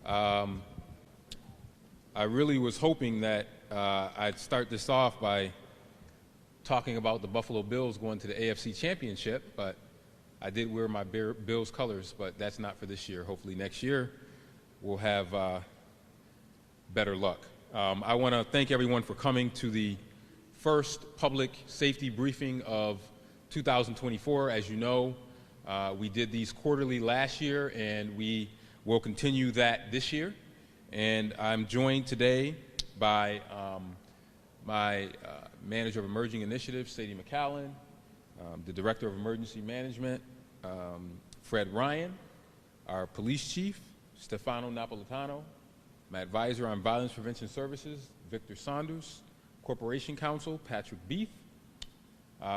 I really was hoping that I'd start this off by talking about the Buffalo Bills going to the AFC Championship, but I did wear my Bills colors, but that's not for this year. Hopefully next year we'll have better luck. I want to thank everyone for coming to the first public safety briefing of 2024. As you know, we did these quarterly last year, and we will continue that this year. And I'm joined today by my Manager of Emerging Initiatives, Sadie McCallan, the Director of Emergency Management, Fred Ryan, our Police Chief, Stefano Napolitano, my Advisor on Violence Prevention Services, Victor Saunders, Corporation Counsel, Patrick Beef,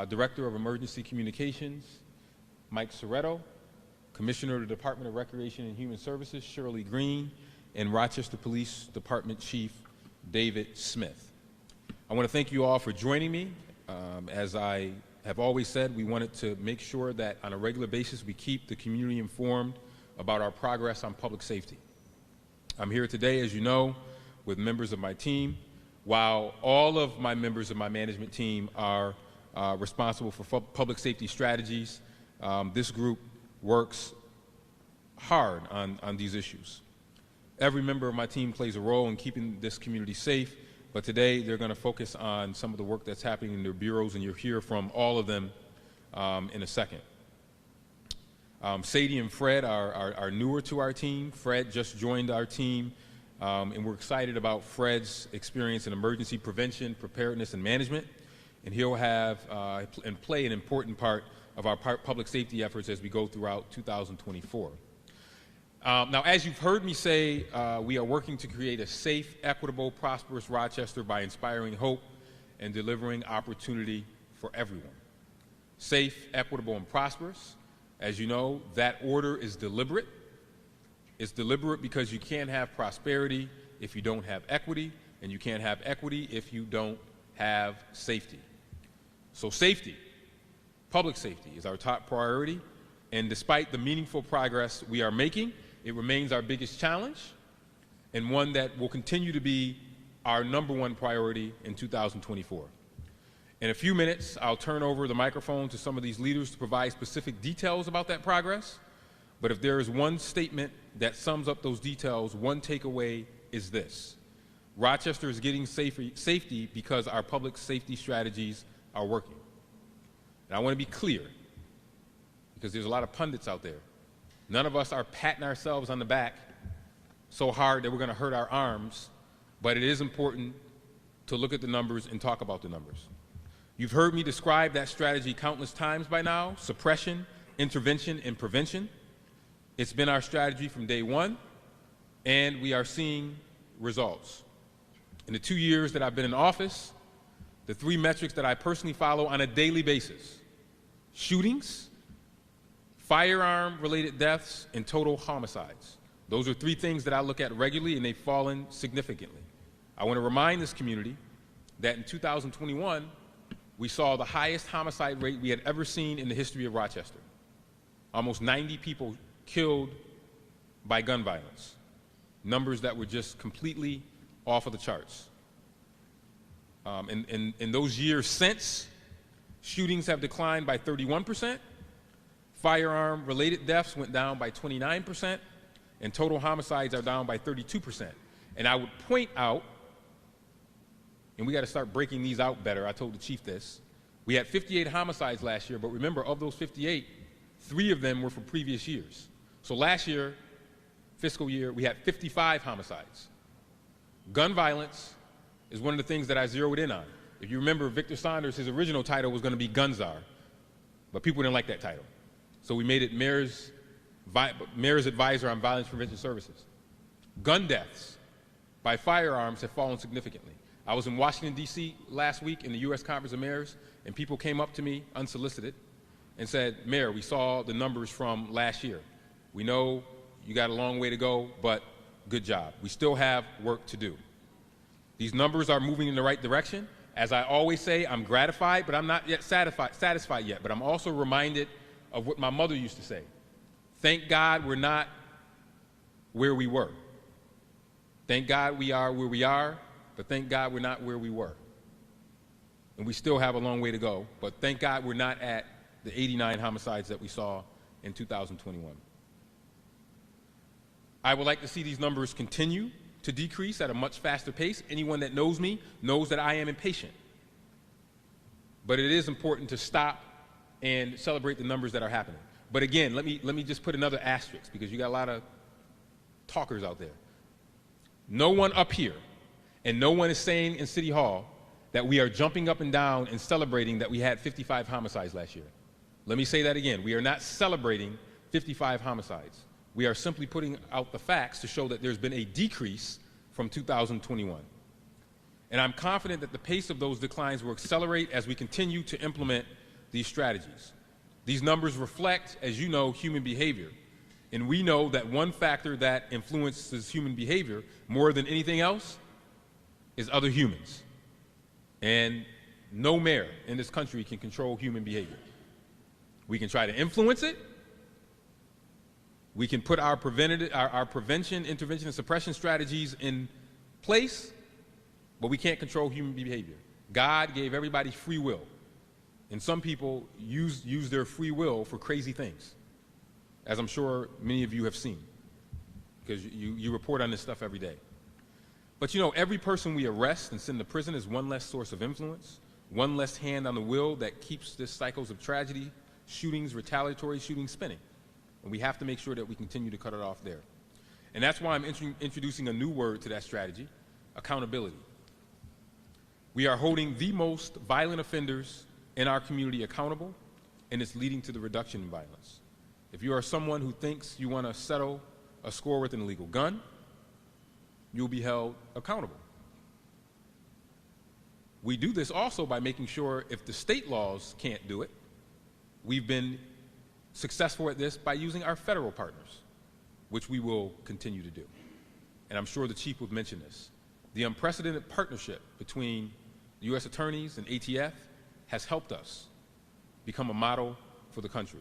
Director of Emergency Communications, Mike Soretto, Commissioner of the Department of Recreation and Human Services, Shirley Green, and Rochester Police Department Chief, David Smith. I want to thank you all for joining me. As I have always said, we wanted to make sure that on a regular basis we keep the community informed about our progress on public safety. I'm here today, as you know, with members of my team. While all of my members of my management team are responsible for public safety strategies, this group works hard on these issues. Every member of my team plays a role in keeping this community safe, but today they're going to focus on some of the work that's happening in their bureaus, and you'll hear from all of them in a second. Sadie and Fred are newer to our team. Fred just joined our team, and we're excited about Fred's experience in emergency prevention, preparedness, and management, and he'll have and play an important part of our public safety efforts as we go throughout 2024. Now, as you've heard me say, we are working to create a safe, equitable, prosperous Rochester by inspiring hope and delivering opportunity for everyone. Safe, equitable, and prosperous. As you know, that order is deliberate. It's deliberate because you can't have prosperity if you don't have equity, and you can't have equity if you don't have safety. So safety, public safety, is our top priority, and despite the meaningful progress we are making, it remains our biggest challenge and one that will continue to be our #1 priority in 2024. In a few minutes, I'll turn over the microphone to some of these leaders to provide specific details about that progress. But if there is one statement that sums up those details, one takeaway is this: Rochester is getting safety because our public safety strategies are working. And I want to be clear, because there's a lot of pundits out there. None of us are patting ourselves on the back so hard that we're going to hurt our arms, but it is important to look at the numbers and talk about the numbers. You've heard me describe that strategy countless times by now: suppression, intervention, and prevention. It's been our strategy from day one, and we are seeing results. In the 2 years that I've been in office, the 3 metrics that I personally follow on a daily basis: shootings, firearm-related deaths, and total homicides. Those are 3 things that I look at regularly, and they've fallen significantly. I want to remind this community that in 2021, we saw the highest homicide rate we had ever seen in the history of Rochester. Almost 90 people killed by gun violence. Numbers that were just completely off of the charts. In those years since, shootings have declined by 31%, firearm-related deaths went down by 29%, and total homicides are down by 32%. And I would point out, and we got to start breaking these out better, I told the chief this, we had 58 homicides last year, but remember, of those 58, 3 of them were from previous years. So last year, fiscal year, we had 55 homicides. Gun violence is one of the things that I zeroed in on. If you remember, Victor Saunders, his original title was going to be Gun Czar, but people didn't like that title. So we made it Mayor's Advisor on Violence Prevention Services. Gun deaths by firearms have fallen significantly. I was in Washington, D.C. last week in the U.S. Conference of Mayors, and people came up to me unsolicited and said, "Mayor, we saw the numbers from last year. We know you got a long way to go, but good job. We still have work to do." These numbers are moving in the right direction. As I always say, I'm gratified, but I'm not yet satisfied yet. But I'm also reminded of what my mother used to say: thank God we're not where we were. Thank God we are where we are, but thank God we're not where we were. And we still have a long way to go, but thank God we're not at the 89 homicides that we saw in 2021. I would like to see these numbers continue to decrease at a much faster pace. Anyone that knows me knows that I am impatient. But it is important to stop and celebrate the numbers that are happening. But again, let me just put another asterisk, because you got a lot of talkers out there. No one up here and no one is saying in City Hall that we are jumping up and down and celebrating that we had 55 homicides last year. Let me say that again. We are not celebrating 55 homicides. We are simply putting out the facts to show that there's been a decrease from 2021. And I'm confident that the pace of those declines will accelerate as we continue to implement these strategies. These numbers reflect, as you know, human behavior. And we know that one factor that influences human behavior more than anything else is other humans. And no mayor in this country can control human behavior. We can try to influence it. We can put our prevention, intervention, and suppression strategies in place, but we can't control human behavior. God gave everybody free will, and some people use their free will for crazy things, as I'm sure many of you have seen, because you report on this stuff every day. But you know, every person we arrest and send to prison is one less source of influence, one less hand on the wheel that keeps this cycles of tragedy, shootings, retaliatory shootings spinning. And we have to make sure that we continue to cut it off there. And that's why I'm introducing a new word to that strategy: accountability. We are holding the most violent offenders in our community accountable, and it's leading to the reduction in violence. If you are someone who thinks you want to settle a score with an illegal gun, you'll be held accountable. We do this also by making sure, if the state laws can't do it, we've been successful at this by using our federal partners, which we will continue to do. And I'm sure the chief would mention this. The unprecedented partnership between the U.S. attorneys and ATF has helped us become a model for the country.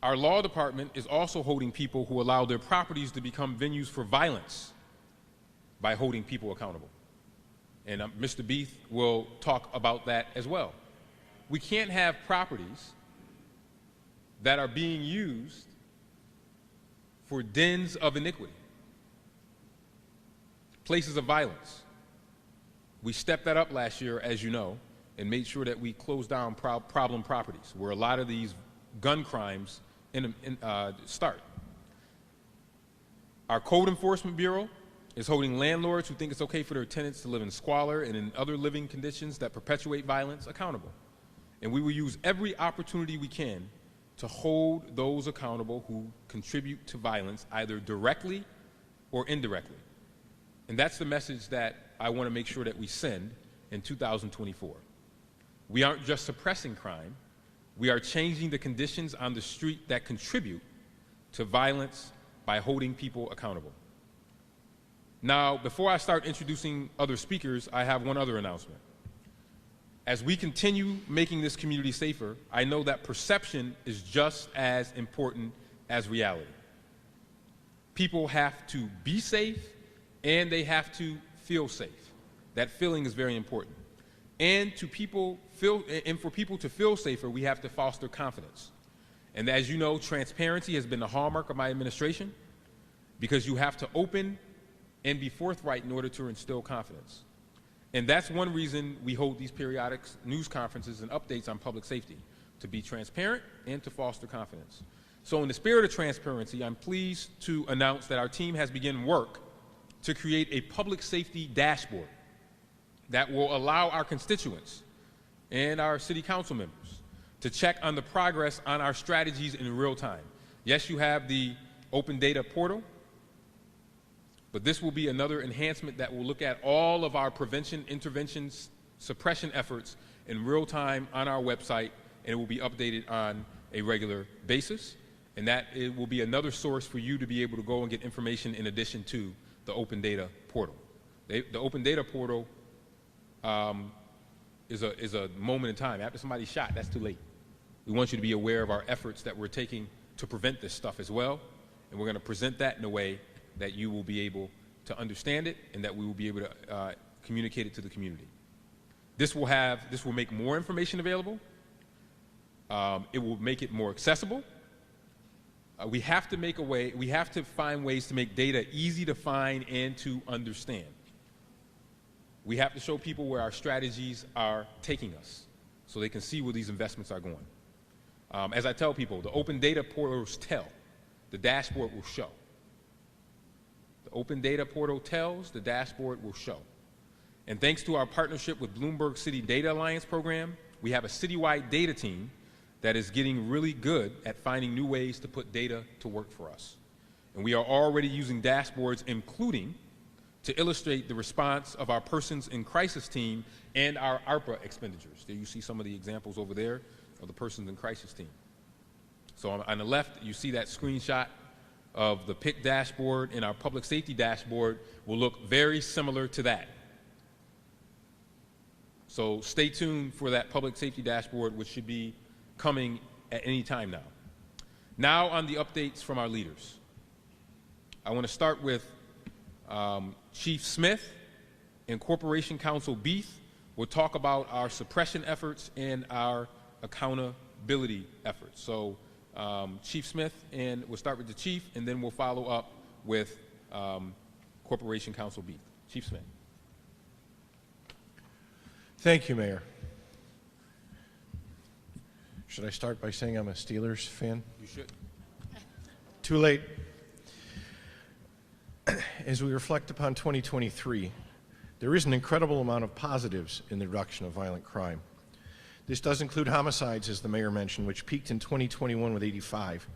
Our law department is also holding people who allow their properties to become venues for violence by holding people accountable. And Mr. Beath will talk about that as well. We can't have properties that are being used for dens of iniquity, places of violence. We stepped that up last year, as you know, and made sure that we closed down problem properties where a lot of these gun crimes start. Our Code Enforcement Bureau is holding landlords who think it's okay for their tenants to live in squalor and in other living conditions that perpetuate violence accountable. And we will use every opportunity we can to hold those accountable who contribute to violence, either directly or indirectly. And that's the message that I want to make sure that we send in 2024. We aren't just suppressing crime. We are changing the conditions on the street that contribute to violence by holding people accountable. Now, before I start introducing other speakers, I have one other announcement. As we continue making this community safer, I know that perception is just as important as reality. People have to be safe, and they have to feel safe. That feeling is very important. And for people to feel safer, we have to foster confidence. And as you know, transparency has been the hallmark of my administration, because you have to open and be forthright in order to instill confidence. And that's one reason we hold these periodic news conferences and updates on public safety, to be transparent and to foster confidence. So in the spirit of transparency, I'm pleased to announce that our team has begun work to create a public safety dashboard that will allow our constituents and our city council members to check on the progress on our strategies in real time. Yes, you have the open data portal, but this will be another enhancement that will look at all of our prevention, interventions, suppression efforts in real time on our website, and it will be updated on a regular basis. And that it will be another source for you to be able to go and get information in addition to the open data portal. The open data portal is a moment in time. After somebody's shot, that's too late. We want you to be aware of our efforts that we're taking to prevent this stuff as well, and we're going to present that in a way that you will be able to understand it and that we will be able to communicate it to the community. This will make more information available. It will make it more accessible. We have to find ways to make data easy to find and to understand. We have to show people where our strategies are taking us so they can see where these investments are going. As I tell people, the open data portals tell, the dashboard will show. The open data portal tells, the dashboard will show. And thanks to our partnership with Bloomberg City Data Alliance program, we have a citywide data team that is getting really good at finding new ways to put data to work for us. And we are already using dashboards, including to illustrate the response of our Persons in Crisis team and our ARPA expenditures. There you see some of the examples over there of the Persons in Crisis team. So on the left, you see that screenshot of the PIC dashboard, and our public safety dashboard will look very similar to that. So stay tuned for that public safety dashboard, which should be coming at any time now. Now on the updates from our leaders. I want to start with Chief Smith and Corporation Counsel Beath will talk about our suppression efforts and our accountability efforts. So Chief Smith, and we'll start with the Chief, and then we'll follow up with Corporation Counsel Beath. Chief Smith. Thank you, Mayor. Should I start by saying I'm a Steelers fan? You should. Too late. As we reflect upon 2023, there is an incredible amount of positives in the reduction of violent crime. This does include homicides, as the mayor mentioned, which peaked in 2021 with 85,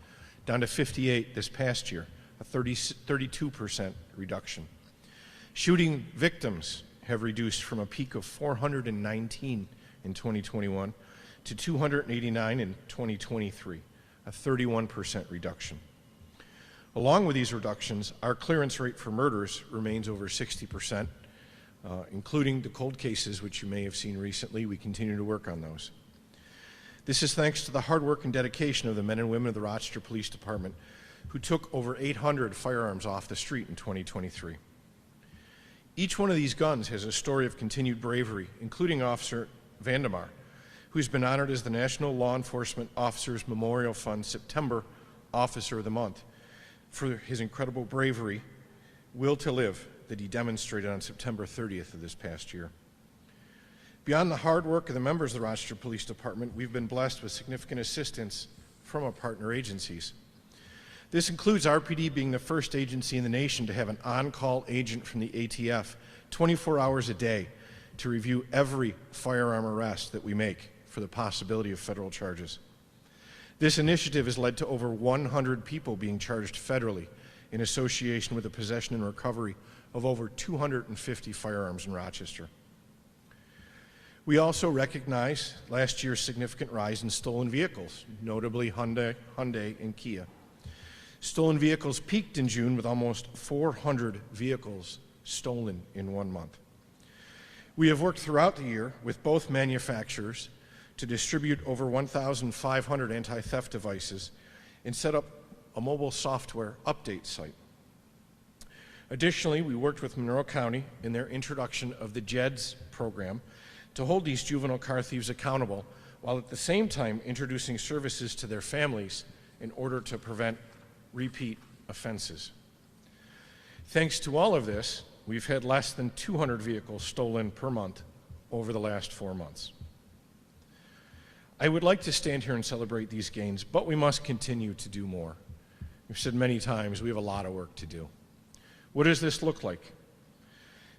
down to 58 this past year, a 32% reduction. Shooting victims have reduced from a peak of 419 in 2021 to 289 in 2023, a 31% reduction. Along with these reductions, our clearance rate for murders remains over 60%, including the cold cases, which you may have seen recently. We continue to work on those. This is thanks to the hard work and dedication of the men and women of the Rochester Police Department, who took over 800 firearms off the street in 2023. Each one of these guns has a story of continued bravery, including Officer Vandemar, who's been honored as the National Law Enforcement Officers Memorial Fund September Officer of the Month for his incredible bravery, will to live, that he demonstrated on September 30th of this past year. Beyond the hard work of the members of the Rochester Police Department, we've been blessed with significant assistance from our partner agencies. This includes RPD being the first agency in the nation to have an on-call agent from the ATF 24 hours a day to review every firearm arrest that we make for the possibility of federal charges. This initiative has led to over 100 people being charged federally in association with the possession and recovery of over 250 firearms in Rochester. We also recognize last year's significant rise in stolen vehicles, notably Hyundai and Kia. Stolen vehicles peaked in June with almost 400 vehicles stolen in 1 month. We have worked throughout the year with both manufacturers to distribute over 1,500 anti-theft devices and set up a mobile software update site. Additionally, we worked with Monroe County in their introduction of the JEDS program to hold these juvenile car thieves accountable, while at the same time introducing services to their families in order to prevent repeat offenses. Thanks to all of this, we've had less than 200 vehicles stolen per month over the last 4 months. I would like to stand here and celebrate these gains, but we must continue to do more. We've said many times we have a lot of work to do. What does this look like?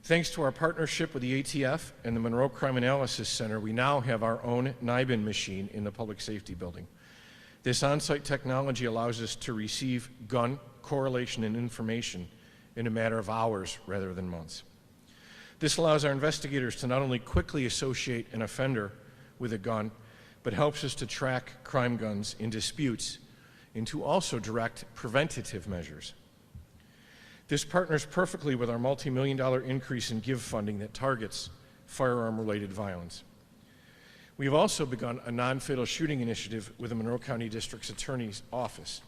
Thanks to our partnership with the ATF and the Monroe Crime Analysis Center, we now have our own NIBIN machine in the Public Safety Building. This on-site technology allows us to receive gun correlation and information in a matter of hours rather than months. This allows our investigators to not only quickly associate an offender with a gun, but helps us to track crime guns in disputes and to also direct preventative measures. This partners perfectly with our multi-million-dollar increase in GIVE funding that targets firearm-related violence. We have also begun a non-fatal shooting initiative with the Monroe County District's Attorney's Office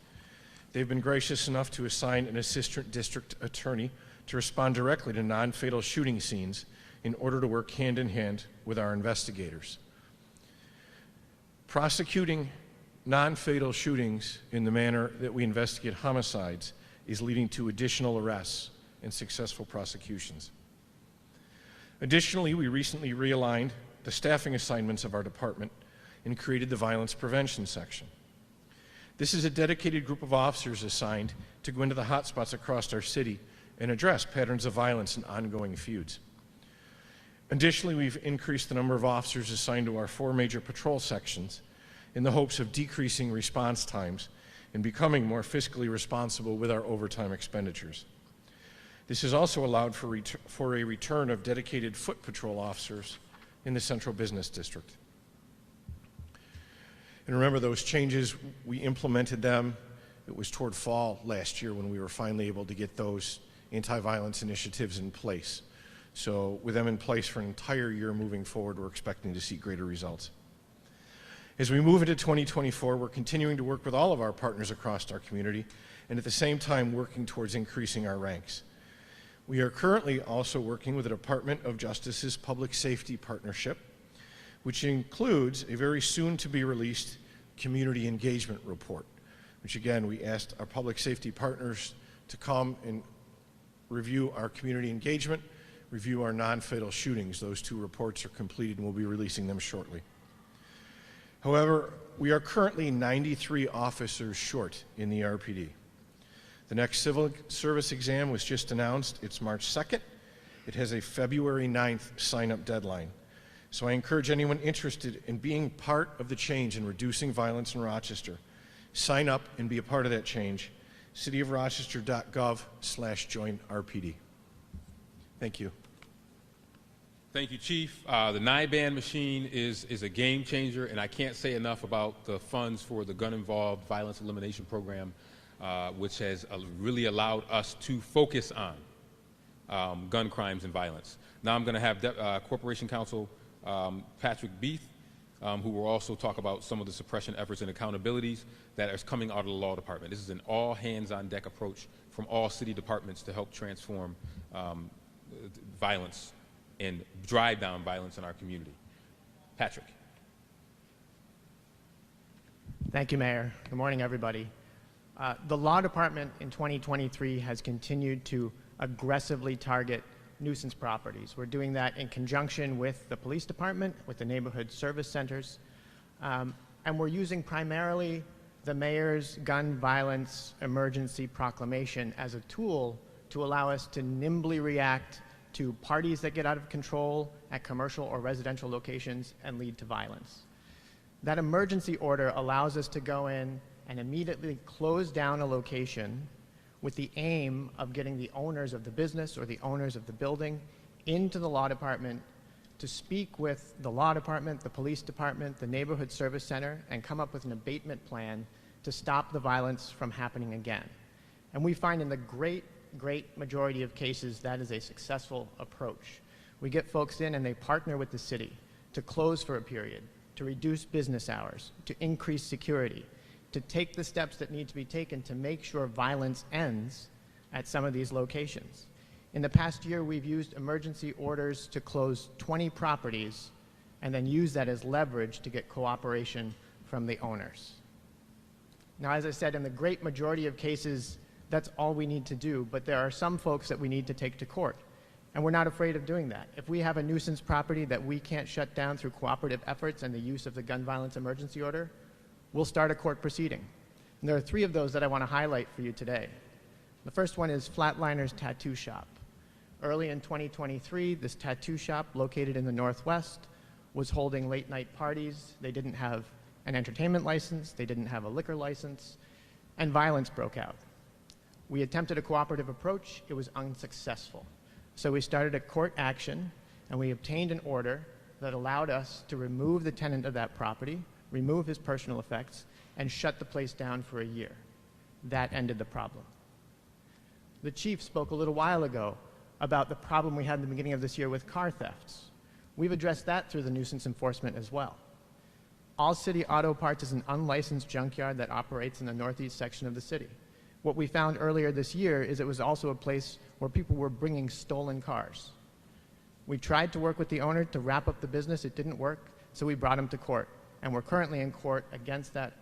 They've been gracious enough to assign an assistant district attorney to respond directly to non-fatal shooting scenes in order to work hand in hand with our investigators. Prosecuting non-fatal shootings in the manner that we investigate homicides is leading to additional arrests and successful prosecutions. Additionally, we recently realigned the staffing assignments of our department and created the Violence Prevention Section. This is a dedicated group of officers assigned to go into the hotspots across our city and address patterns of violence and ongoing feuds. Additionally, we've increased the number of officers assigned to our 4 major patrol sections in the hopes of decreasing response times and becoming more fiscally responsible with our overtime expenditures. This has also allowed for a return of dedicated foot patrol officers in the Central Business District. And remember, those changes, we implemented them. It was toward fall last year when we were finally able to get those anti-violence initiatives in place. So with them in place for an entire year moving forward, we're expecting to see greater results. As we move into 2024, we're continuing to work with all of our partners across our community and at the same time working towards increasing our ranks. We are currently also working with the Department of Justice's Public Safety Partnership, which includes a very soon-to-be-released community engagement report, which again, we asked our public safety partners to come and review our community engagement, review our non-fatal shootings. Those 2 reports are completed and we'll be releasing them shortly. However, we are currently 93 officers short in the RPD. The next civil service exam was just announced. It's March 2nd. It has a February 9th sign-up deadline. So I encourage anyone interested in being part of the change in reducing violence in Rochester, sign up and be a part of that change. cityofrochester.gov/join-RPD. Thank you. Thank you, Chief. The NIBAN machine is a game changer, and I can't say enough about the funds for the gun-involved violence elimination program, which has really allowed us to focus on gun crimes and violence. Now I'm going to have Corporation Counsel Patrick Beath, who will also talk about some of the suppression efforts and accountabilities that is coming out of the law department. This is an all-hands-on-deck approach from all city departments to help transform violence and drive down violence in our community. Patrick. Thank you, Mayor. Good morning, everybody. The law department in 2023 has continued to aggressively target nuisance properties. We're doing that in conjunction with the police department, with the neighborhood service centers, and we're using primarily the mayor's gun violence emergency proclamation as a tool to allow us to nimbly react to parties that get out of control at commercial or residential locations and lead to violence. That emergency order allows us to go in and immediately close down a location with the aim of getting the owners of the business or the owners of the building into the law department to speak with the law department, the police department, the neighborhood service center, and come up with an abatement plan to stop the violence from happening again. And we find in the great majority of cases that is a successful approach. We get folks in and they partner with the city to close for a period, to reduce business hours, to increase security, to take the steps that need to be taken to make sure violence ends at some of these locations. In the past year, we've used emergency orders to close 20 properties and then use that as leverage to get cooperation from the owners. Now, as I said, in the great majority of cases, that's all we need to do, but there are some folks that we need to take to court, and we're not afraid of doing that. If we have a nuisance property that we can't shut down through cooperative efforts and the use of the gun violence emergency order, we'll start a court proceeding. And there are 3 of those that I want to highlight for you today. The first one is Flatliner's Tattoo Shop. Early in 2023, this tattoo shop located in the Northwest was holding late night parties. They didn't have an entertainment license, they didn't have a liquor license, and violence broke out. We attempted a cooperative approach, it was unsuccessful. So we started a court action and we obtained an order that allowed us to remove the tenant of that property, remove his personal effects, and shut the place down for a year. That ended the problem. The chief spoke a little while ago about the problem we had in the beginning of this year with car thefts. We've addressed that through the nuisance enforcement as well. All City Auto Parts is an unlicensed junkyard that operates in the northeast section of the city. What we found earlier this year is it was also a place where people were bringing stolen cars. We tried to work with the owner to wrap up the business. It didn't work, so we brought him to court. And we're currently in court against that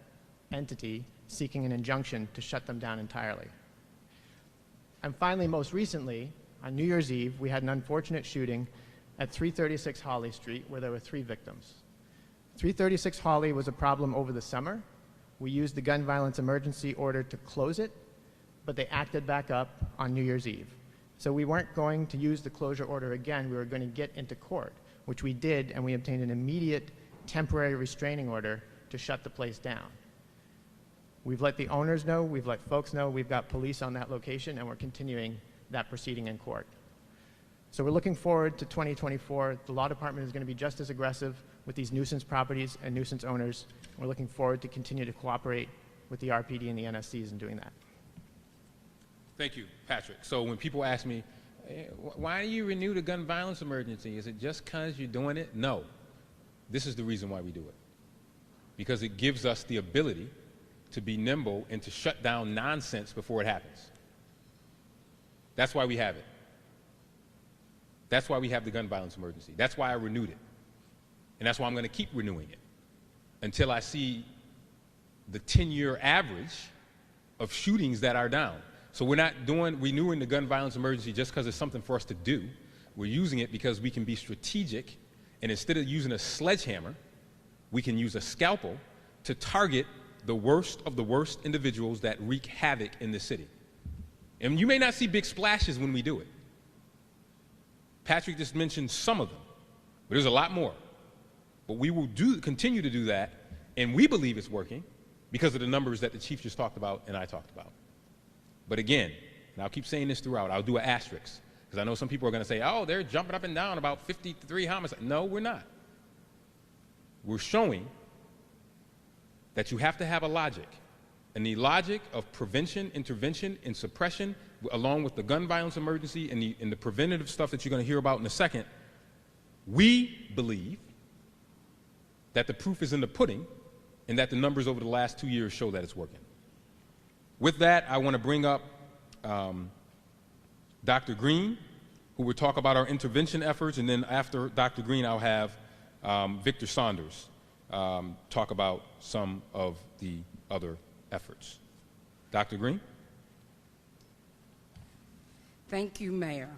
entity, seeking an injunction to shut them down entirely. And finally, most recently, on New Year's Eve, we had an unfortunate shooting at 336 Hawley Street where there were 3 victims. 336 Hawley was a problem over the summer. We used the gun violence emergency order to close it, but they acted back up on New Year's Eve. So we weren't going to use the closure order again. We were going to get into court, which we did, and we obtained an immediate temporary restraining order to shut the place down. We've let the owners know, we've let folks know, we've got police on that location, and we're continuing that proceeding in court. So we're looking forward to 2024. The law department is going to be just as aggressive with these nuisance properties and nuisance owners. We're looking forward to continue to cooperate with the RPD and the NSCs in doing that. Thank you, Patrick. So when people ask me, why do you renew the gun violence emergency? Is it just because you're doing it? No. This is the reason why we do it. Because it gives us the ability to be nimble and to shut down nonsense before it happens. That's why we have it. That's why we have the gun violence emergency. That's why I renewed it. And that's why I'm going to keep renewing it until I see the 10-year average of shootings that are down. So we're not renewing the gun violence emergency just because it's something for us to do. We're using it because we can be strategic, and instead of using a sledgehammer, we can use a scalpel to target the worst of the worst individuals that wreak havoc in the city. And you may not see big splashes when we do it. Patrick just mentioned some of them, but there's a lot more. But we will continue to do that, and we believe it's working because of the numbers that the chief just talked about and I talked about. But again, and I'll keep saying this throughout, I'll do an asterisk, because I know some people are going to say, oh, they're jumping up and down about 53 homicides. No, we're not. We're showing that you have to have a logic. And the logic of prevention, intervention, and suppression, along with the gun violence emergency and the preventative stuff that you're going to hear about in a second, we believe that the proof is in the pudding and that the numbers over the last 2 years show that it's working. With that, I want to bring up Dr. Green, who will talk about our intervention efforts, and then after Dr. Green, I'll have Victor Saunders talk about some of the other efforts. Dr. Green? Thank you, Mayor.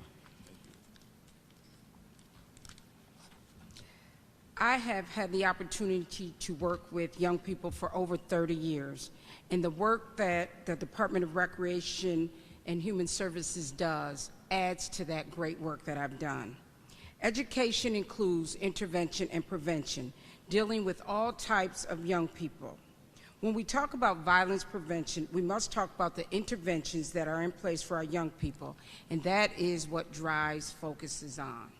I have had the opportunity to work with young people for over 30 years, and the work that the Department of Recreation and Human Services does adds to that great work that I've done. Education includes intervention and prevention, dealing with all types of young people. When we talk about violence prevention, we must talk about the interventions that are in place for our young people, and that is what DRIVES focuses on.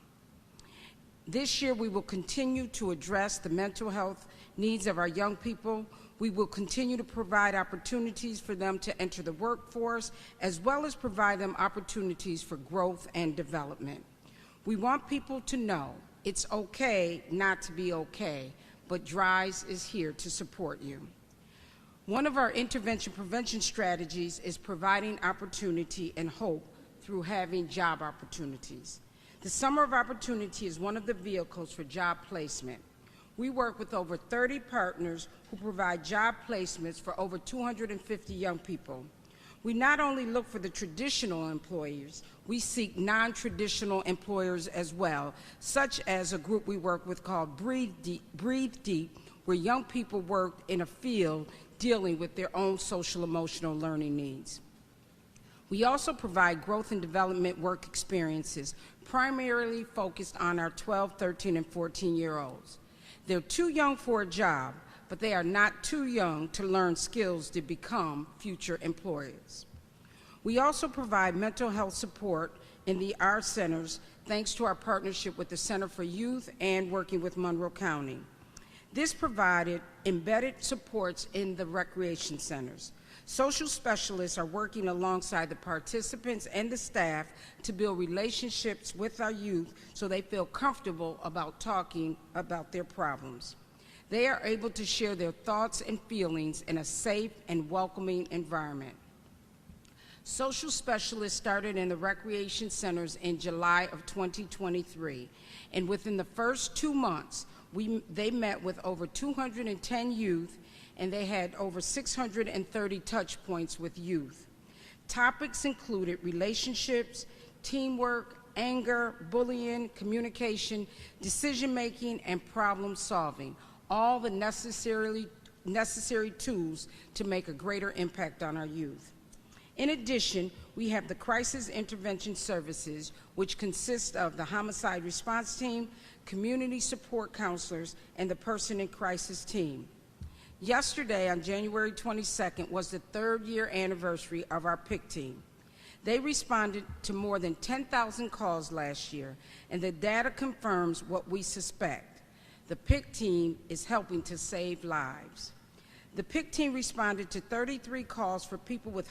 This year, we will continue to address the mental health needs of our young people. We will continue to provide opportunities for them to enter the workforce, as well as provide them opportunities for growth and development. We want people to know it's okay not to be okay, but DRIVES is here to support you. One of our intervention prevention strategies is providing opportunity and hope through having job opportunities. The Summer of Opportunity is one of the vehicles for job placement. We work with over 30 partners who provide job placements for over 250 young people. We not only look for the traditional employers, we seek non-traditional employers as well, such as a group we work with called Breathe Deep, where young people work in a field dealing with their own social-emotional learning needs. We also provide growth and development work experiences, primarily focused on our 12, 13, and 14-year-olds. They're too young for a job, but they are not too young to learn skills to become future employers. We also provide mental health support in our centers, thanks to our partnership with the Center for Youth and working with Monroe County. This provided embedded supports in the recreation centers. Social specialists are working alongside the participants and the staff to build relationships with our youth so they feel comfortable about talking about their problems. They are able to share their thoughts and feelings in a safe and welcoming environment. Social specialists started in the recreation centers in July of 2023, and within the first 2 months, they met with over 210 youth, and they had over 630 touch points with youth. Topics included relationships, teamwork, anger, bullying, communication, decision-making, and problem-solving, all the necessary tools to make a greater impact on our youth. In addition, we have the Crisis Intervention Services, which consists of the Homicide Response Team, Community Support Counselors, and the Person in Crisis Team. Yesterday, on January 22nd, was the 3rd year anniversary of our PIC team. They responded to more than 10,000 calls last year, and the data confirms what we suspect. The PIC team is helping to save lives. The PIC team responded to 33 calls for people with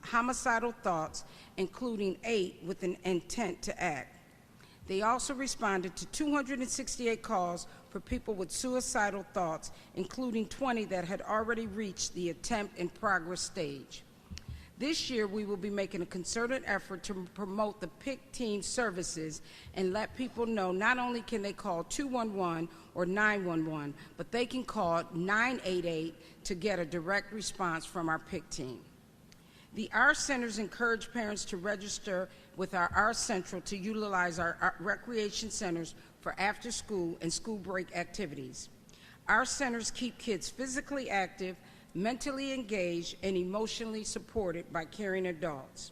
homicidal thoughts, including 8 with an intent to act. They also responded to 268 calls for people with suicidal thoughts, including 20 that had already reached the attempt in progress stage. This year, we will be making a concerted effort to promote the PIC team services and let people know not only can they call 211 or 911, but they can call 988 to get a direct response from our PIC team. The R Centers encourage parents to register with our R Central to utilize our recreation centers for after-school and school break activities. Our centers keep kids physically active, mentally engaged, and emotionally supported by caring adults.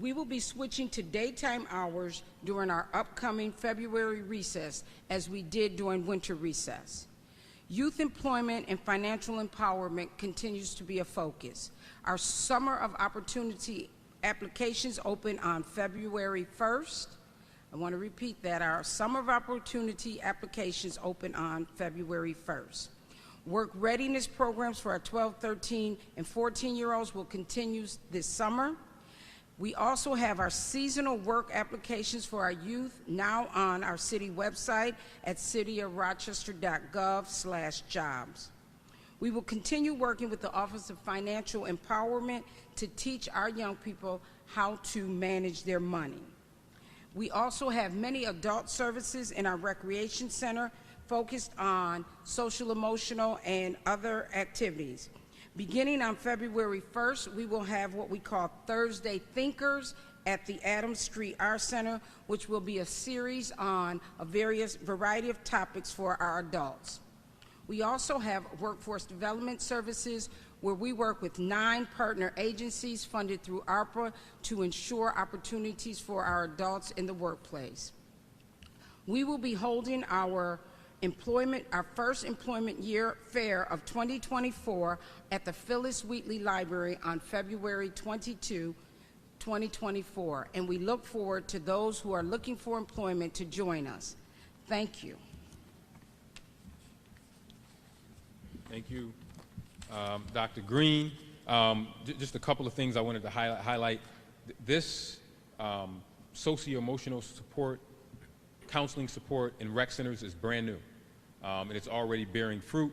We will be switching to daytime hours during our upcoming February recess, as we did during winter recess. Youth employment and financial empowerment continues to be a focus. Our Summer of Opportunity applications open on February 1st. I want to repeat that. Our Summer of Opportunity applications open on February 1st. Work readiness programs for our 12, 13, and 14-year-olds will continue this summer. We also have our seasonal work applications for our youth now on our city website at cityofrochester.gov/jobs. We will continue working with the Office of Financial Empowerment to teach our young people how to manage their money. We also have many adult services in our recreation center focused on social, emotional, and other activities. Beginning on February 1st, we will have what we call Thursday Thinkers at the Adams Street Art Center, which will be a series on a variety of topics for our adults. We also have workforce development services where we work with 9 partner agencies funded through ARPA to ensure opportunities for our adults in the workplace. We will be holding our first employment year fair of 2024 at the Phyllis Wheatley Library on February 22, 2024, and we look forward to those who are looking for employment to join us. Thank you. Thank you, Dr. Green. Just a couple of things I wanted to highlight. This socio-emotional support, counseling support in rec centers is brand new, and it's already bearing fruit.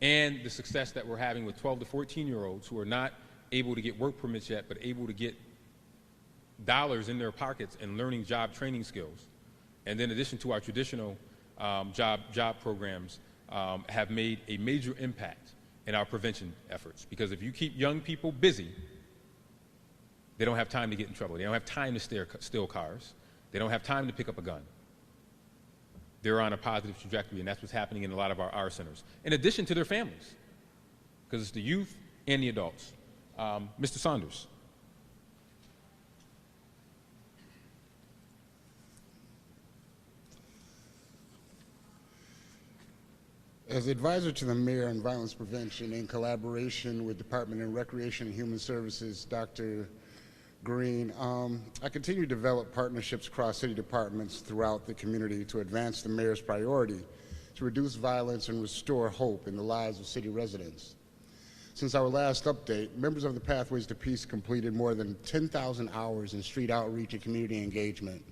And the success that we're having with 12 to 14-year-olds who are not able to get work permits yet, but able to get dollars in their pockets and learning job training skills. And then in addition to our traditional job programs, have made a major impact in our prevention efforts. Because if you keep young people busy, they don't have time to get in trouble. They don't have time to steal cars. They don't have time to pick up a gun. They're on a positive trajectory, and that's what's happening in a lot of our centers, in addition to their families, because it's the youth and the adults. Mr. Saunders. As advisor to the Mayor on Violence Prevention, in collaboration with Department of Recreation and Human Services, Dr. Green, I continue to develop partnerships across city departments throughout the community to advance the Mayor's priority to reduce violence and restore hope in the lives of city residents. Since our last update, members of the Pathways to Peace completed more than 10,000 hours in street outreach and community engagement,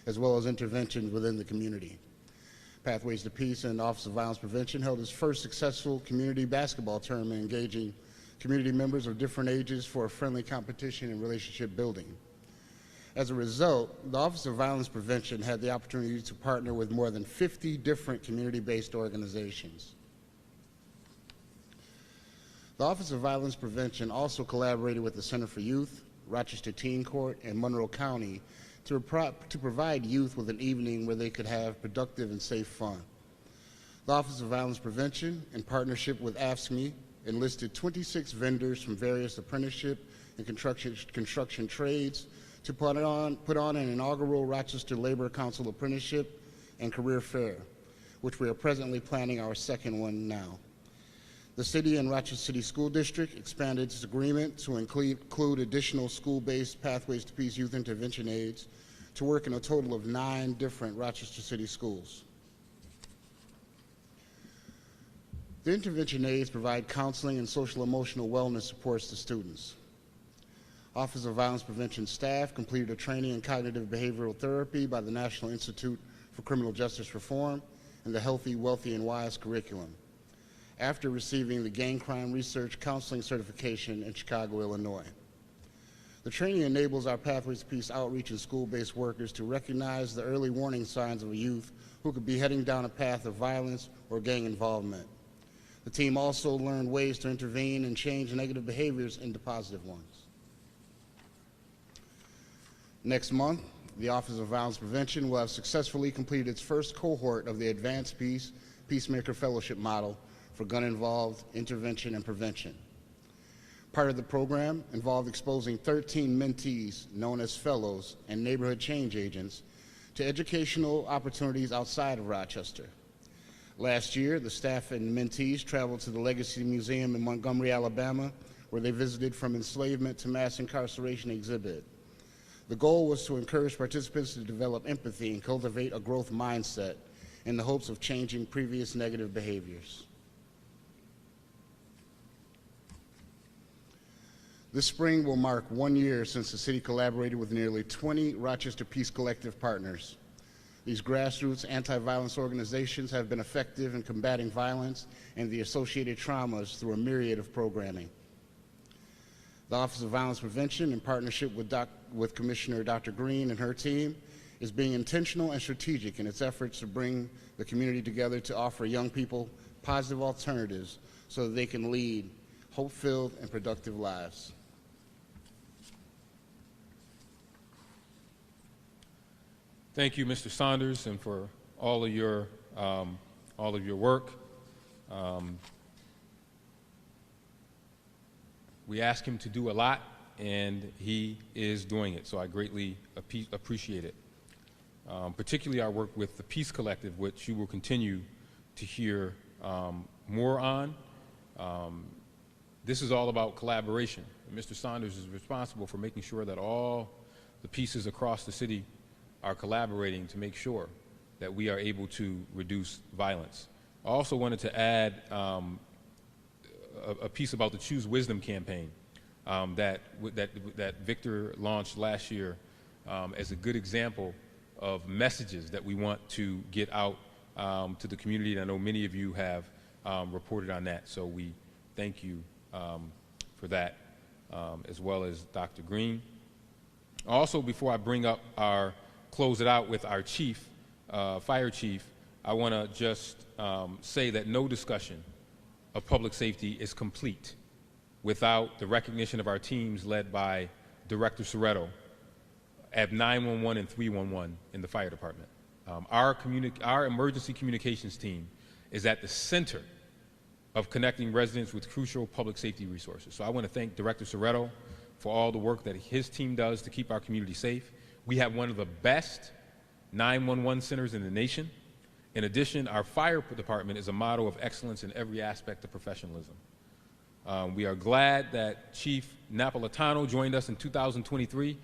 as well as interventions within the community. Pathways to Peace and Office of Violence Prevention held its first successful community basketball tournament, engaging community members of different ages for a friendly competition and relationship building. As a result, the Office of Violence Prevention had the opportunity to partner with more than 50 different community-based organizations. The Office of Violence Prevention also collaborated with the Center for Youth, Rochester Teen Court, and Monroe County to provide youth with an evening where they could have productive and safe fun. The Office of Violence Prevention, in partnership with AFSCME, enlisted 26 vendors from various apprenticeship and construction trades to put on an inaugural Rochester Labor Council apprenticeship and career fair, which we are presently planning our second one now. The City and Rochester City School District expanded its agreement to include additional school-based Pathways to Peace youth intervention aides to work in a total of 9 different Rochester City schools. The intervention aides provide counseling and social-emotional wellness supports to students. Office of Violence Prevention staff completed a training in cognitive behavioral therapy by the National Institute for Criminal Justice Reform and the Healthy, Wealthy, and Wise curriculum, after receiving the Gang Crime Research Counseling Certification in Chicago, Illinois. The training enables our Pathways to Peace outreach and school-based workers to recognize the early warning signs of a youth who could be heading down a path of violence or gang involvement. The team also learned ways to intervene and change negative behaviors into positive ones. Next month, the Office of Violence Prevention will have successfully completed its first cohort of the Advanced Peacemaker Fellowship model for gun-involved intervention and prevention. Part of the program involved exposing 13 mentees, known as fellows and neighborhood change agents, to educational opportunities outside of Rochester. Last year, the staff and mentees traveled to the Legacy Museum in Montgomery, Alabama, where they visited From Enslavement to Mass Incarceration exhibit. The goal was to encourage participants to develop empathy and cultivate a growth mindset in the hopes of changing previous negative behaviors. This spring will mark 1 year since the city collaborated with nearly 20 Rochester Peace Collective partners. These grassroots anti-violence organizations have been effective in combating violence and the associated traumas through a myriad of programming. The Office of Violence Prevention, in partnership with Commissioner Dr. Green and her team, is being intentional and strategic in its efforts to bring the community together to offer young people positive alternatives so that they can lead hope-filled and productive lives. Thank you, Mr. Saunders, and for all of your work. We asked him to do a lot, and he is doing it, so I greatly appreciate it. Particularly our work with the Peace Collective, which you will continue to hear more on. This is all about collaboration. Mr. Saunders is responsible for making sure that all the pieces across the city are collaborating to make sure that we are able to reduce violence. I also wanted to add a piece about the Choose Wisdom campaign that Victor launched last year as a good example of messages that we want to get out to the community. And I know many of you have reported on that, so we thank you for that, as well as Dr. Green. Also, before I close it out with our chief, fire chief, I want to just say that no discussion of public safety is complete without the recognition of our teams led by Director Soretto at 911 and 311 in the fire department. Our emergency communications team is at the center of connecting residents with crucial public safety resources. So I want to thank Director Soretto for all the work that his team does to keep our community safe. We have one of the best 911 centers in the nation. In addition, our fire department is a model of excellence in every aspect of professionalism. We are glad that Chief Napolitano joined us in 2023,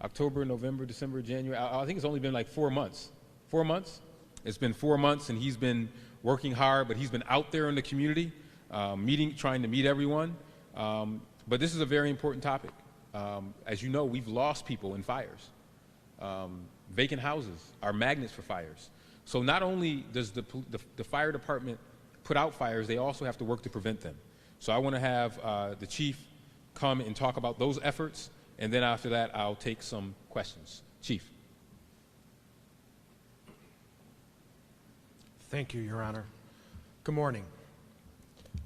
October, November, December, January. I think it's only been like 4 months. 4 months? It's been 4 months, and he's been working hard, but he's been out there in the community, trying to meet everyone. But this is a very important topic. As you know, we've lost people in fires. Vacant houses are magnets for fires. So not only does the fire department put out fires, they also have to work to prevent them. So I want to have the chief come and talk about those efforts, and then after that, I'll take some questions. Chief. Thank you, Your Honor. Good morning.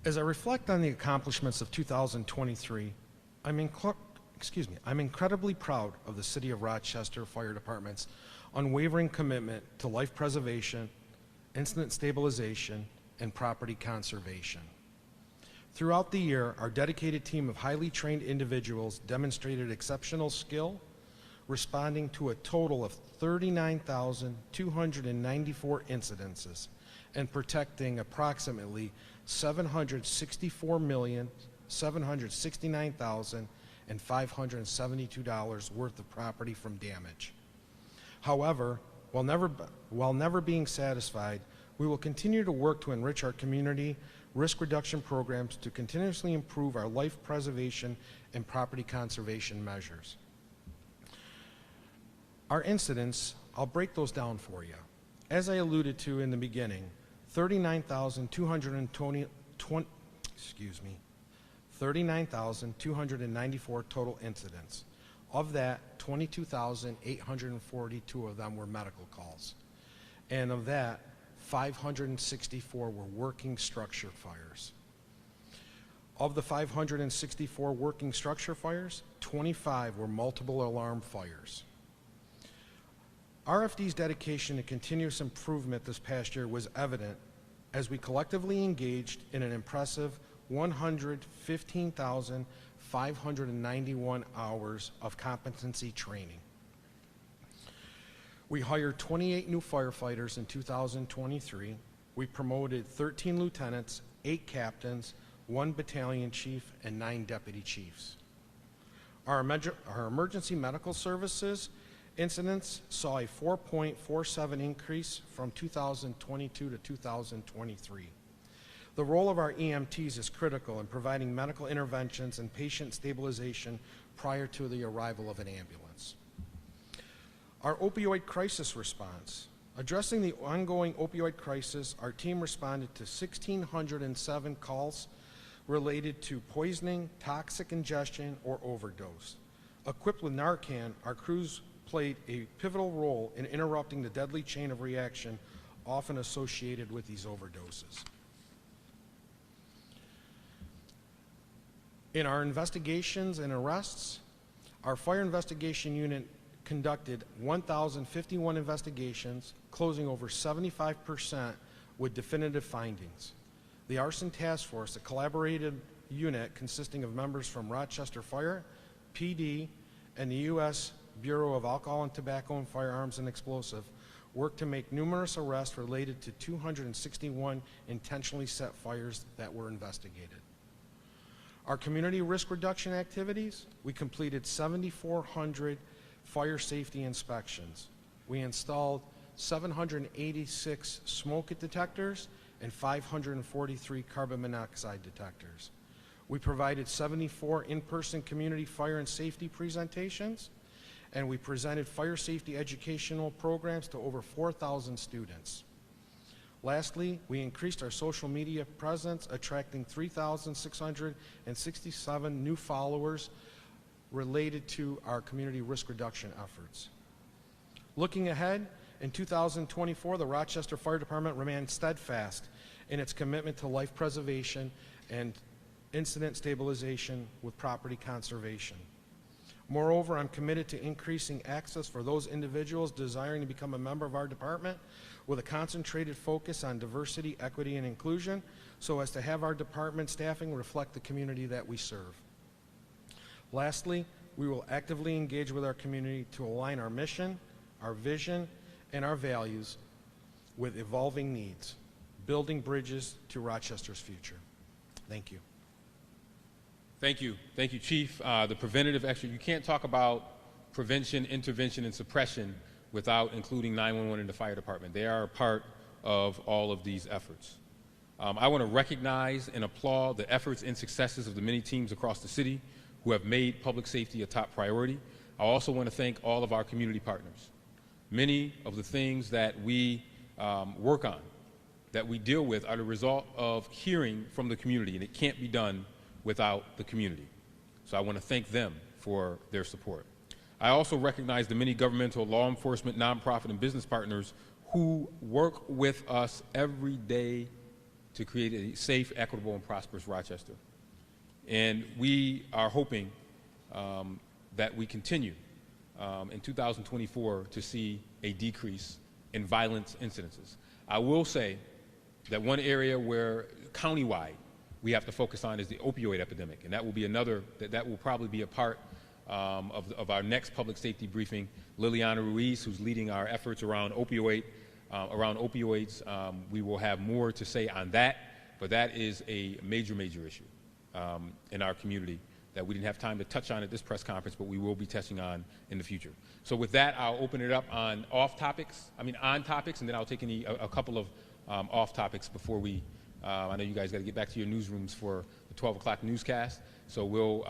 As I reflect on the accomplishments of 2023, I'm incredibly proud of the City of Rochester Fire Department's unwavering commitment to life preservation, incident stabilization, and property conservation. Throughout the year, our dedicated team of highly trained individuals demonstrated exceptional skill, responding to a total of 39,294 incidences and protecting approximately $764,769,572 worth of property from damage. However, while never being satisfied, we will continue to work to enrich our community risk reduction programs to continuously improve our life preservation and property conservation measures. Our incidents, I'll break those down for you. As I alluded to in the beginning, 39,294 total incidents. Of that, 22,842 of them were medical calls. And of that, 564 were working structure fires. Of the 564 working structure fires, 25 were multiple alarm fires. RFD's dedication to continuous improvement this past year was evident as we collectively engaged in an impressive 115,591 hours of competency training. We hired 28 new firefighters in 2023. We promoted 13 lieutenants, 8 captains, 1 battalion chief, and 9 deputy chiefs. Our emergency medical services incidents saw a 4.47 increase from 2022 to 2023. The role of our EMTs is critical in providing medical interventions and patient stabilization prior to the arrival of an ambulance. Our opioid crisis response. Addressing the ongoing opioid crisis, our team responded to 1,607 calls related to poisoning, toxic ingestion, or overdose. Equipped with Narcan, our crews played a pivotal role in interrupting the deadly chain of reaction often associated with these overdoses. In our investigations and arrests, our fire investigation unit conducted 1,051 investigations, closing over 75% with definitive findings. The Arson Task Force, a collaborative unit consisting of members from Rochester Fire, PD, and the U.S. Bureau of Alcohol and Tobacco and Firearms and Explosive, worked to make numerous arrests related to 261 intentionally set fires that were investigated. Our community risk reduction activities, we completed 7,400 fire safety inspections. We installed 786 smoke detectors and 543 carbon monoxide detectors. We provided 74 in-person community fire and safety presentations, and we presented fire safety educational programs to over 4,000 students. Lastly, we increased our social media presence, attracting 3,667 new followers related to our community risk reduction efforts. Looking ahead, in 2024, the Rochester Fire Department remains steadfast in its commitment to life preservation and incident stabilization with property conservation. Moreover, I'm committed to increasing access for those individuals desiring to become a member of our department with a concentrated focus on diversity, equity, and inclusion so as to have our department staffing reflect the community that we serve. Lastly, we will actively engage with our community to align our mission, our vision, and our values with evolving needs, building bridges to Rochester's future. Thank you. Thank you. Thank you, Chief. The preventative extra, you can't talk about prevention, intervention, and suppression without including 911 and the fire department. They are a part of all of these efforts. I want to recognize and applaud the efforts and successes of the many teams across the city who have made public safety a top priority. I also want to thank all of our community partners. Many of the things that we work on that we deal with are the result of hearing from the community, and it can't be done without the community. So I want to thank them for their support. I also recognize the many governmental, law enforcement, nonprofit, and business partners who work with us every day to create a safe, equitable, and prosperous Rochester. And we are hoping that we continue in 2024 to see a decrease in violence incidences. I will say that one area where countywide we have to focus on is the opioid epidemic, and that will be another, that will probably be a part of our next public safety briefing. Liliana Ruiz, who's leading our efforts around opioids, we will have more to say on that, but that is a major, major issue in our community that we didn't have time to touch on at this press conference, but we will be touching on in the future. So with that, I'll open it up on on topics, and then I'll take a couple of off topics before we, I know you guys got to get back to your newsrooms for the 12 o'clock newscast, so we'll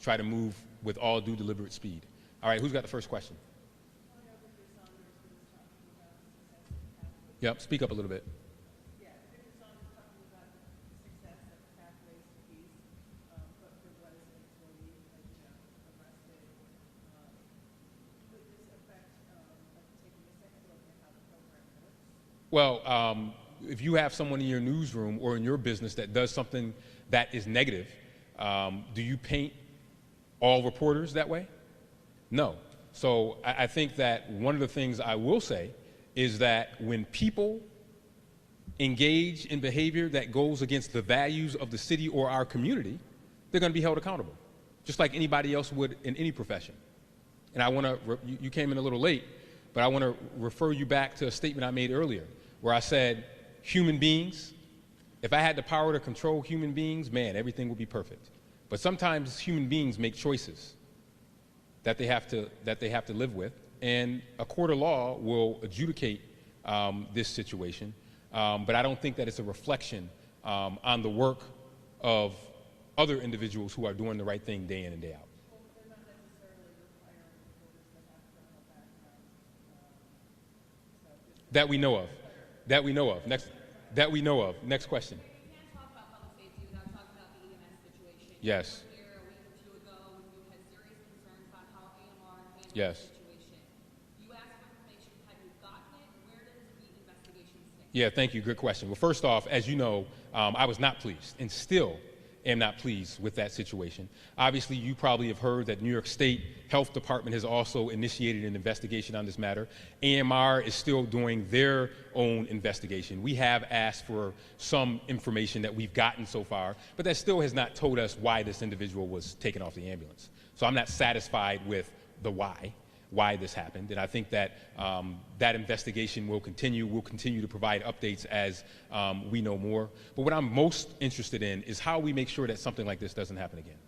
try to move with all due deliberate speed. All right, who's got the first question? Yep, speak up a little bit. Well, if you have someone in your newsroom or in your business that does something that is negative, do you paint all reporters that way? No. So I think that one of the things I will say is that when people engage in behavior that goes against the values of the city or our community, they're going to be held accountable, just like anybody else would in any profession. And I want to, you came in a little late, but I want to refer you back to a statement I made earlier where I said, human beings, if I had the power to control human beings, man, everything would be perfect. But sometimes human beings make choices that they have to live with, and a court of law will adjudicate this situation. But I don't think that it's a reflection on the work of other individuals who are doing the right thing day in and day out. That we know of. That we know of. That we know of. Next question. You can't talk about public safety without talking about the EMS situation. Yes. You were clear a week or two ago when you had serious concerns about how AMR handled Yes. the situation. You asked for information. Have you gotten it? Where does the investigation stand? Yeah, thank you. Good question. Well, first off, as you know, I was not pleased and still am not pleased with that situation. Obviously, you probably have heard that New York State Health Department has also initiated an investigation on this matter. AMR is still doing their own investigation. We have asked for some information that we've gotten so far, but that still has not told us why this individual was taken off the ambulance. So I'm not satisfied with the why this happened, and I think that that investigation will continue. We'll continue to provide updates as we know more. But what I'm most interested in is how we make sure that something like this doesn't happen again.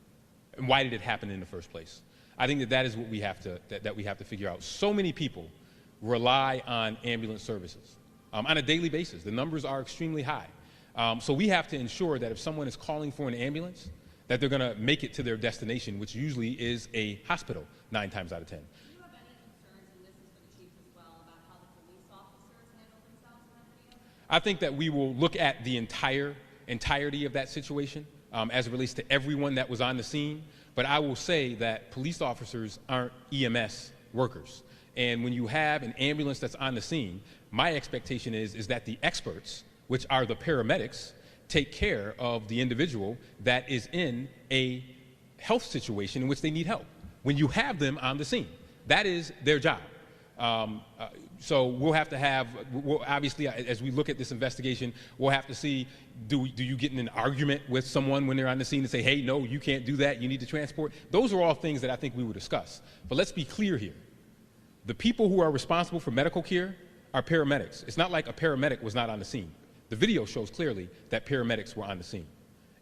And why did it happen in the first place? I think that is what we have to figure out. So many people rely on ambulance services on a daily basis. The numbers are extremely high. So we have to ensure that if someone is calling for an ambulance, that they're going to make it to their destination, which usually is a hospital 9 times out of 10. I think that we will look at the entirety of that situation as it relates to everyone that was on the scene. But I will say that police officers aren't EMS workers. And when you have an ambulance that's on the scene, my expectation is that the experts, which are the paramedics, take care of the individual that is in a health situation in which they need help. When you have them on the scene, that is their job. So we'll have to obviously, as we look at this investigation, we'll have to see, do you get in an argument with someone when they're on the scene and say, hey, no, you can't do that, you need to transport? Those are all things that I think we will discuss. But let's be clear here. The people who are responsible for medical care are paramedics. It's not like a paramedic was not on the scene. The video shows clearly that paramedics were on the scene.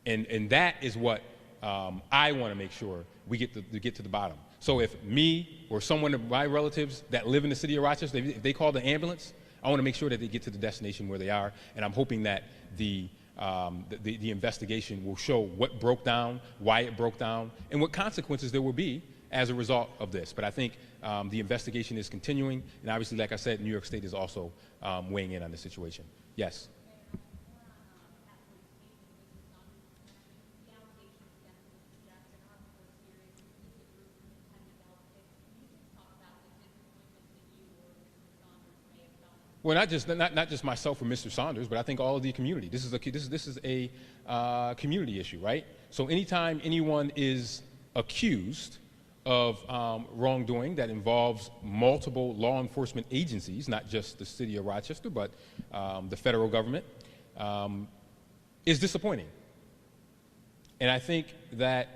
And that is what I want to make sure we get to the bottom. So if me or someone of my relatives that live in the city of Rochester, if they call the ambulance, I want to make sure that they get to the destination where they are. And I'm hoping that the investigation will show what broke down, why it broke down, and what consequences there will be as a result of this. But I think the investigation is continuing. And obviously, like I said, New York State is also weighing in on the situation. Yes? Well, not just myself or Mr. Saunders, but I think all of the community. This is a community issue, right? So anytime anyone is accused of wrongdoing that involves multiple law enforcement agencies, not just the city of Rochester, but the federal government, is disappointing. And I think that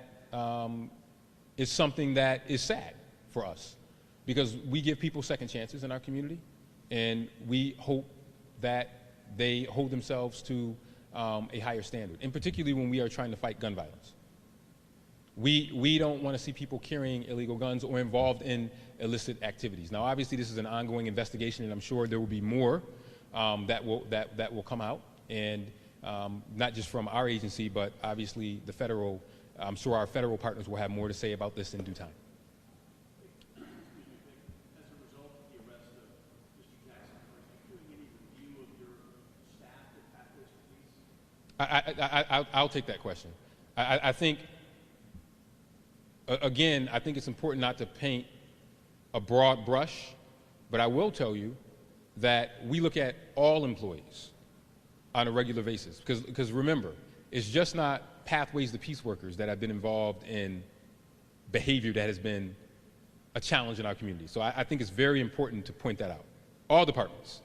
is something that is sad for us, because we give people second chances in our community, and we hope that they hold themselves to a higher standard, and particularly when we are trying to fight gun violence. We don't want to see people carrying illegal guns or involved in illicit activities. Now, obviously, this is an ongoing investigation, and I'm sure there will be more that will come out, and not just from our agency, but obviously the federal. I'm sure our federal partners will have more to say about this in due time. I'll take that question. I think, again, I think it's important not to paint a broad brush, but I will tell you that we look at all employees on a regular basis, because remember, it's just not Pathways to Peace workers that have been involved in behavior that has been a challenge in our community. So I think it's very important to point that out. All departments,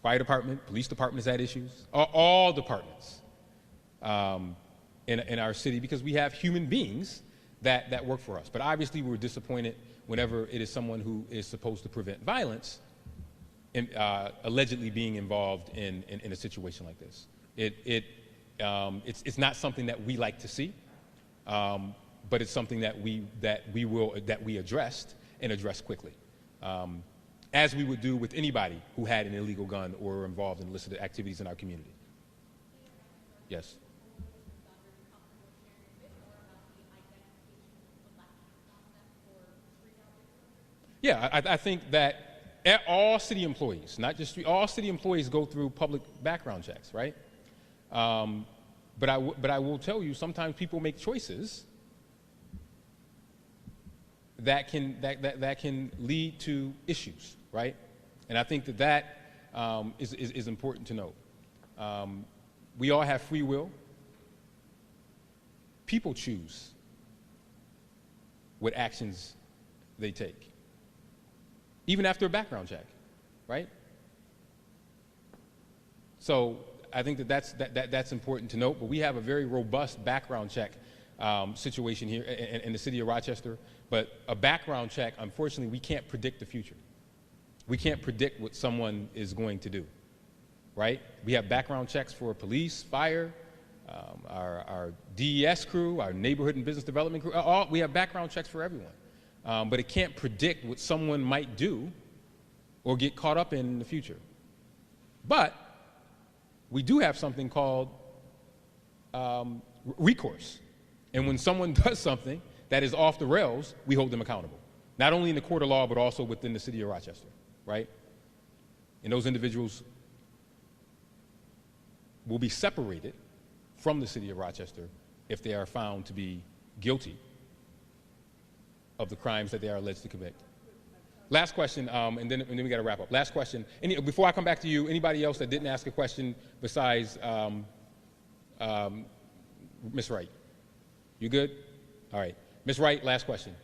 fire department, police department has had issues, all departments in our city, because we have human beings that work for us. But obviously we're disappointed whenever it is someone who is supposed to prevent violence and, allegedly being involved in a situation like this. It's not something that we like to see, but it's something that we addressed and address quickly, as we would do with anybody who had an illegal gun or were involved in illicit activities in our community. Yes. Yeah, I think that all city employees, not just all city employees, go through public background checks, right? But I will tell you, sometimes people make choices that can lead to issues, right? And I think that is important to note. We all have free will. People choose what actions they take, even after a background check, right? So I think that's important to note, but we have a very robust background check situation here in the city of Rochester. But a background check, unfortunately, we can't predict the future. We can't predict what someone is going to do, right? We have background checks for police, fire, our DES crew, our neighborhood and business development crew. We have background checks for everyone. But it can't predict what someone might do or get caught up in the future. But we do have something called recourse. And when someone does something that is off the rails, we hold them accountable. Not only in the court of law, but also within the city of Rochester, right? And those individuals will be separated from the city of Rochester if they are found to be guilty of the crimes that they are alleged to commit. Last question, and then we got to wrap up. Last question. Before I come back to you, anybody else that didn't ask a question besides Ms. Wright? You good? All right. Ms. Wright, last question.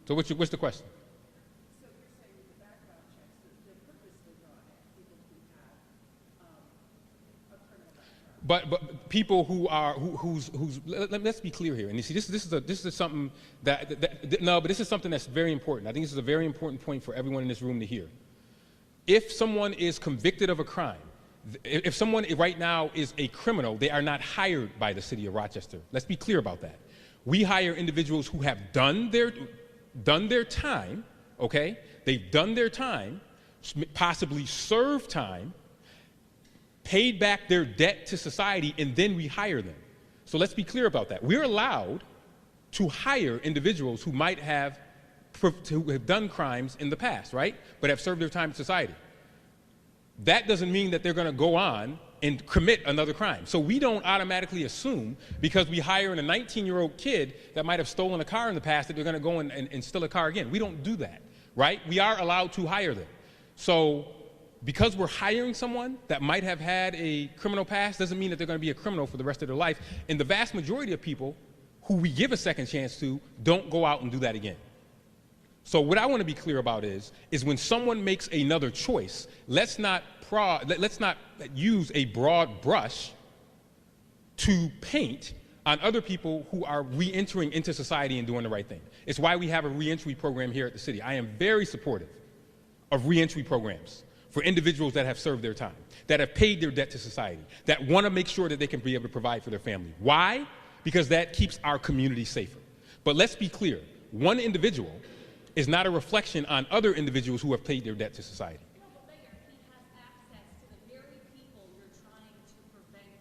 So what's the question? So you're saying with the background checks, they're purposely brought in people who have a criminal background. But people who are let's be clear here. And you see, this is something but this is something that's very important. I think this is a very important point for everyone in this room to hear. If someone is convicted of a crime, if someone right now is a criminal, they are not hired by the city of Rochester. Let's be clear about that. We hire individuals who have done their time, okay? They've done their time, possibly served time, paid back their debt to society, and then we hire them. So let's be clear about that. We're allowed to hire individuals who might have who have done crimes in the past, right? But have served their time in society. That doesn't mean that they're going to go on and commit another crime. So we don't automatically assume, because we hire a 19-year-old kid that might have stolen a car in the past, that they're going to go and steal a car again. We don't do that, right? We are allowed to hire them. So because we're hiring someone that might have had a criminal past doesn't mean that they're going to be a criminal for the rest of their life. And the vast majority of people who we give a second chance to don't go out and do that again. So what I want to be clear about is when someone makes another choice, let's not use a broad brush to paint on other people who are re-entering into society and doing the right thing. It's why we have a re-entry program here at the city. I am very supportive of re-entry programs for individuals that have served their time, that have paid their debt to society, that want to make sure that they can be able to provide for their family. Why? Because that keeps our community safer. But let's be clear, one individual is not a reflection on other individuals who have paid their debt to society. No, but Mayor, he has access to the very people you're trying to prevent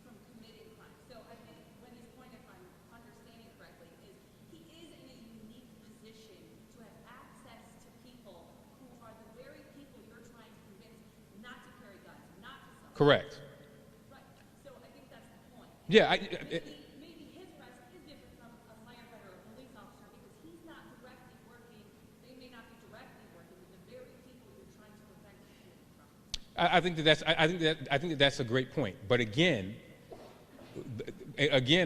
from committing crime. So I think Wendy's point, if I'm understanding correctly, is he is in a unique position to have access to people who are the very people you're trying to convince not to carry guns, not to sell. Correct. Right. So I think that's the point. Yeah, Maybe his risk is different from a firefighter or a police officer because he's not directly working, they may not be directly working with the very people you're trying to prevent from. I think that's a great point. But again,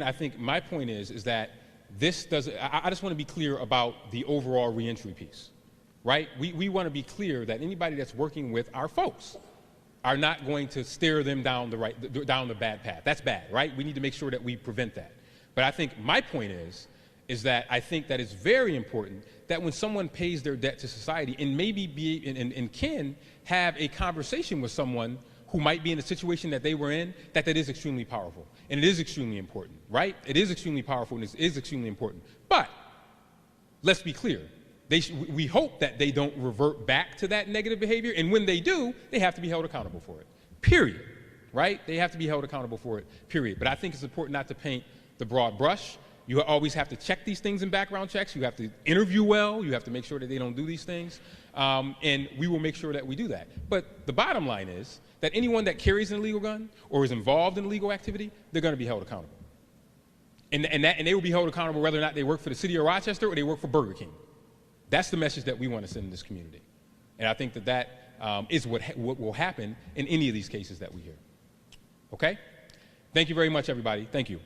I think my point is that this doesn't. I just want to be clear about the overall reentry piece, right? We want to be clear that anybody that's working with our folks are not going to steer them down the bad path. That's bad, right? We need to make sure that we prevent that. But I think my point is that I think that it's very important that when someone pays their debt to society and maybe and can have a conversation with someone who might be in the situation that they were in, that is extremely powerful. And it is extremely important, right? It is extremely powerful and it is extremely important. But let's be clear. We hope that they don't revert back to that negative behavior, and when they do, they have to be held accountable for it, period, right? They have to be held accountable for it, period. But I think it's important not to paint the broad brush. You always have to check these things in background checks. You have to interview well. You have to make sure that they don't do these things, and we will make sure that we do that. But the bottom line is that anyone that carries an illegal gun or is involved in illegal activity, they're going to be held accountable. And they will be held accountable whether or not they work for the city of Rochester or they work for Burger King. That's the message that we want to send in this community. And I think that is what will happen in any of these cases that we hear. Okay? Thank you very much, everybody. Thank you.